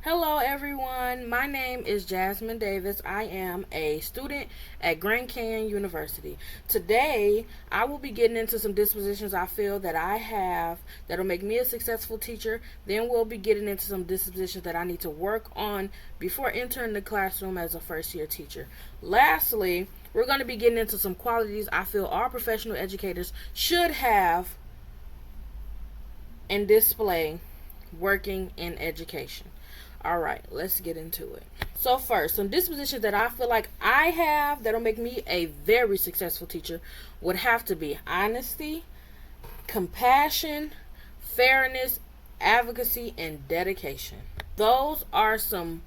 Hello everyone, my name is Jaz'Mine Davis. I am a student at Grand Canyon University. Today, I will be getting into some dispositions I feel that I have that'll make me a successful teacher. Then we'll be getting into some dispositions that I need to work on before entering the classroom as a first year teacher. Lastly, we're going to be getting into some qualities I feel all professional educators should have and display working in education. All right, let's get into it. So first, some dispositions that I feel like I have that'll make me a very successful teacher would have to be honesty, compassion, fairness, advocacy, and dedication. Those are some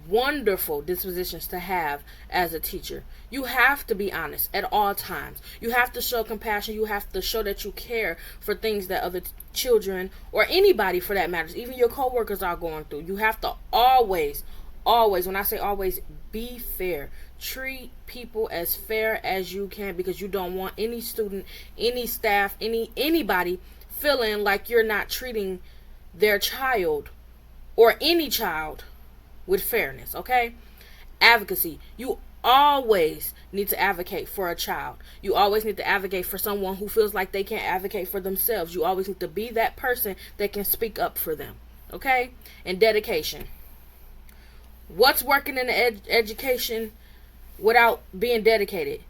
wonderful dispositions to have as a teacher. You have to be honest at all times. You have to show compassion. You have to show that you care for things that other children or anybody for that matters, even your coworkers, are going through. You have to always, when I say always, be fair. Treat people as fair as you can, because you don't want any student, any staff, anybody feeling like you're not treating their child or any child with fairness. Okay? Advocacy. You always need to advocate for a child. You always need to advocate for someone who feels like they can't advocate for themselves. You always need to be that person that can speak up for them. Okay? And dedication. What's working in the education without being dedicated?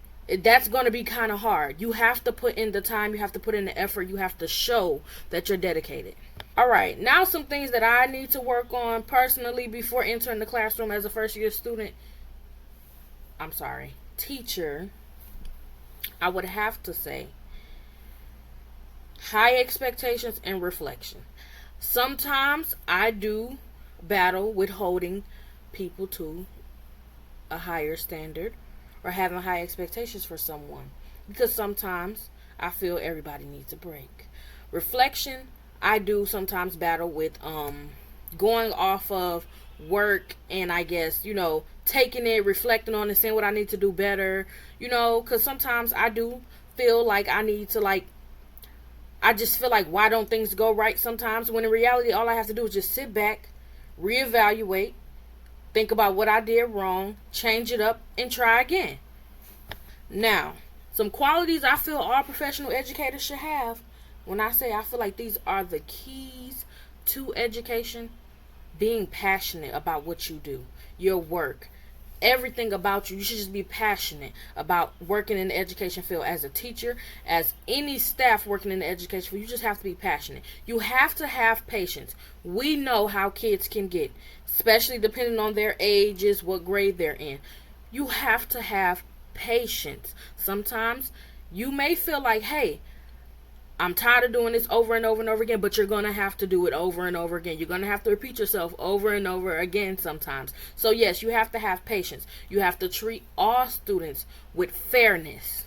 That's going to be kind of hard. You have to put in the time. You have to put in the effort. You have to show that you're dedicated. All right, now some things that I need to work on personally before entering the classroom as a first year teacher. I would have to say high expectations and reflection. Sometimes I do battle with holding people to a higher standard or having high expectations for someone, because sometimes I feel everybody needs a break. Reflection, I do sometimes battle with going off of work and I guess, taking it, reflecting on it, seeing what I need to do better, because sometimes I do feel like I need to, I just feel like, why don't things go right sometimes, when in reality all I have to do is just sit back, reevaluate, think about what I did wrong, change it up, and try again. Now, some qualities I feel all professional educators should have. When I say I feel like these are the keys to education: being passionate about what you do, your work, everything about you. You should just be passionate about working in the education field as a teacher, as any staff working in the education field. You just have to be passionate. You have to have patience. We know how kids can get, especially depending on their ages, what grade they're in. You have to have patience. Sometimes you may feel like, hey, I'm tired of doing this over and over and over again, but you're going to have to do it over and over again. You're going to have to repeat yourself over and over again sometimes. So yes, you have to have patience. You have to treat all students with fairness,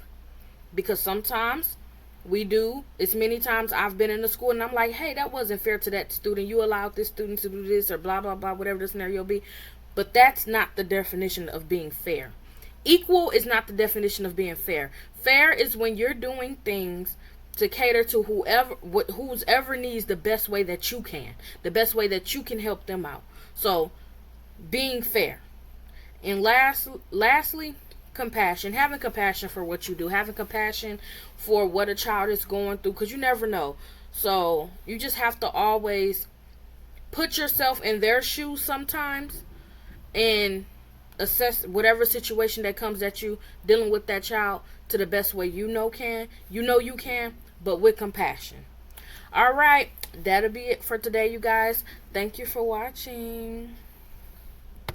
because sometimes we do. It's many times I've been in the school and I'm like, hey, that wasn't fair to that student. You allowed this student to do this, or blah, blah, blah, whatever the scenario be. But that's not the definition of being fair. Equal is not the definition of being fair. Fair is when you're doing things to cater to whoever needs the best way that you can, the best way that you can help them out. So, being fair. And lastly, compassion. Having compassion for what you do, having compassion for what a child is going through, because you never know. So, you just have to always put yourself in their shoes sometimes and assess whatever situation that comes at you dealing with that child to the best way you can, but with compassion. All right, that'll be it for today, you guys. Thank you for watching.